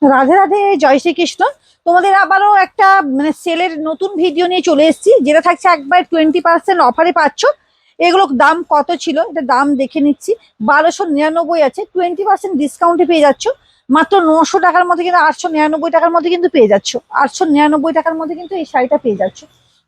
রাধে রাধে, জয় শ্রীকৃষ্ণ। তোমাদের আবারও একটা মানে সেলের নতুন ভিডিও নিয়ে চলে এসেছি, যেটা থাকছে একবার 20% অফারে পাচ্ছ। এগুলো দাম কত ছিল এটা দাম দেখে নিচ্ছি। 1299 আছে, 20% ডিসকাউন্টে পেয়ে যাচ্ছ মাত্র 900 টাকার মধ্যে, কিন্তু 899 টাকার মধ্যে কিন্তু পেয়ে যাচ্ছ। 899 টাকার মধ্যে কিন্তু এই শাড়িটা পেয়ে যাচ্ছ।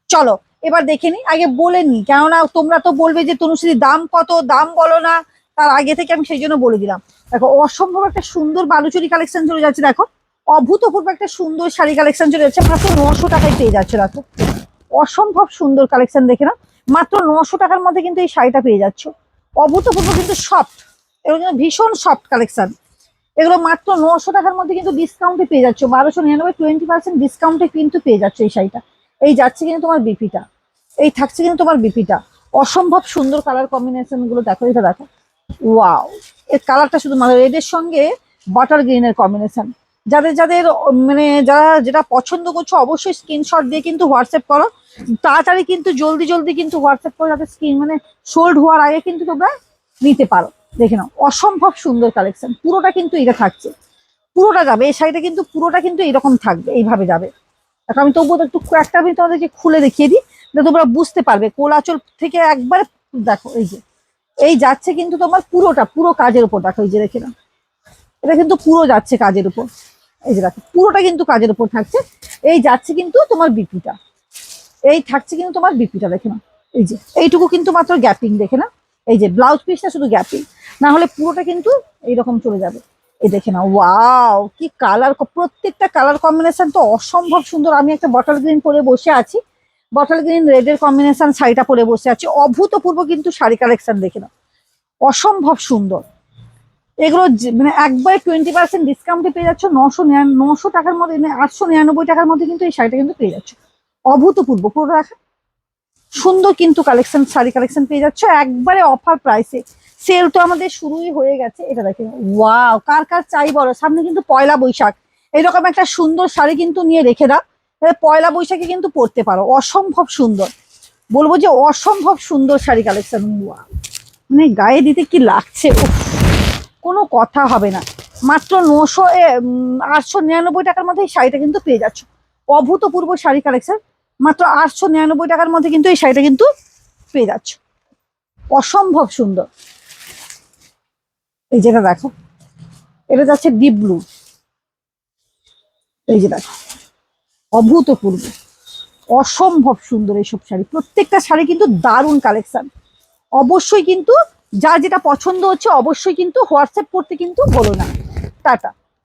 চলো এবার দেখে নি, আগে বলে নি, কেননা তোমরা তো বলবে যে তনুশ্রী দাম কত, দাম বলো না। তার আগে থেকে আমি সেই জন্য বলে দিলাম। দেখো, অসম্ভব একটা সুন্দর বালুচরী কালেকশন চলে যাচ্ছে। দেখো, অভূতপূর্ব একটা সুন্দর শাড়ি কালেকশন চলে যাচ্ছে, মাত্র 900 টাকায় পেয়ে যাচ্ছে। দেখো, অসম্ভব সুন্দর কালেকশন, দেখে না। মাত্র 900 টাকার মধ্যে কিন্তু এই শাড়িটা পেয়ে যাচ্ছ। অভূতপূর্ব কিন্তু সফট, এগুলো কিন্তু ভীষণ সফট কালেকশন। এগুলো মাত্র 900 টাকার মধ্যে কিন্তু ডিসকাউন্টে পেয়ে যাচ্ছ। 1299, 20% ডিসকাউন্টে কিন্তু পেয়ে যাচ্ছে এই শাড়িটা। এই যাচ্ছে কিন্তু তোমার বিপিটা, এই থাকছে কিন্তু তোমার বিপিটা। অসম্ভব সুন্দর কালার কম্বিনেশন গুলো দেখো, এটা দেখো। ওয়াও, এর কালারটা শুধু মানে রেডের সঙ্গে বাটার গ্রিনের কম্বিনেশন। যাদের যাদের মানে যারা যেটা পছন্দ করছো, অবশ্যই স্ক্রিনশট দিয়ে কিন্তু হোয়াটসঅ্যাপ করো। তাড়াতাড়ি কিন্তু জলদি জলদি কিন্তু হোয়াটসঅ্যাপ করো, যাতে স্ক্রিন মানে সোল্ড হওয়ার আগে কিন্তু তোমরা নিতে পারো। দেখে নাও, অসম্ভব সুন্দর কালেকশন। পুরোটা কিন্তু এটা থাকছে, পুরোটা যাবে এই শাড়িটা, কিন্তু পুরোটা কিন্তু এরকম থাকবে, এইভাবে যাবে। এখন আমি তবুও একটু একটা আমি তোমাদেরকে খুলে দেখিয়ে দিই, যাতে তোমরা বুঝতে পারবে। কোলাচল থেকে একবারে দেখো, এই যে এই যাচ্ছে কিন্তু তোমার পুরোটা, পুরো কাজের উপর। দেখো, এই যে দেখে নাও, এটা কিন্তু পুরো যাচ্ছে কাজের উপর। এই যে দেখো, পুরোটা কিন্তু কাজের উপর থাকছে। এই যাচ্ছে কিন্তু তোমার বিপিটা, এই থাকছে কিন্তু তোমার বিপিটা, দেখে নাও। এই যে এইটুকু কিন্তু মাত্র গ্যাপিং, দেখে না। এই যে ব্লাউজ পিসটা শুধু গ্যাপিং, না হলে পুরোটা কিন্তু এইরকম চলে যাবে। এই দেখে নাও, ওয়াও কি কালার, প্রত্যেকটা কালার কম্বিনেশন তো অসম্ভব সুন্দর। আমি একটা বটল গ্রিন পরে বসে আছি, বটল গ্রিন রেডের কম্বিনেশন শাড়িটা পরে বসে আছি। অভূতপূর্ব কিন্তু শাড়ি কালেকশন, দেখে নাও, অসম্ভব সুন্দর। এগুলো মানে একবার 20% ডিসকাউন্টে পেয়ে যাচ্ছ 900 টাকার মধ্যে, 899 টাকার মধ্যে কিন্তু এই শাড়িটা কিন্তু পেয়ে যাচ্ছ। অভূতপূর্ব পুরো দেখা সুন্দর কিন্তু কালেকশন, শাড়ি কালেকশন পেয়ে যাচ্ছ একবারে অফার প্রাইসে। সেল তো আমাদের শুরুই হয়ে গেছে। এটা দেখে, ওয়াও, কার কার চাই বলো। সামনে কিন্তু পয়লা বৈশাখ, এরকম একটা সুন্দর শাড়ি কিন্তু নিয়ে রেখে দাও, তাহলে পয়লা বৈশাখে কিন্তু পরতে পারো। অসম্ভব সুন্দর, বলবো যে অসম্ভব সুন্দর শাড়ি কালেকশন। ওয়াও, মানে গায়ে দিতে কি লাগছে, উফ, কোনো কথা হবে না। মাত্র 899 টাকার মধ্যে এই শাড়িটা কিন্তু পেয়ে যাচ্ছ। অভূতপূর্ব শাড়ি কালেকশন, মাত্র 899 টাকার মধ্যে কিন্তু এই শাড়িটা কিন্তু পেয়ে যাচ্ছ। অসম্ভব সুন্দর। এই যেটা দেখো, এটা যাচ্ছে ডিপ ব্লু। এই যে দেখো, অভূতপূর্ব, অসম্ভব সুন্দর এইসব শাড়ি। প্রত্যেকটা শাড়ি কিন্তু দারুণ কালেকশন। অবশ্যই কিন্তু যার যেটা পছন্দ হচ্ছে, অবশ্যই কিন্তু হোয়াটসঅ্যাপ করতে কিন্তু বলো না। টাটা।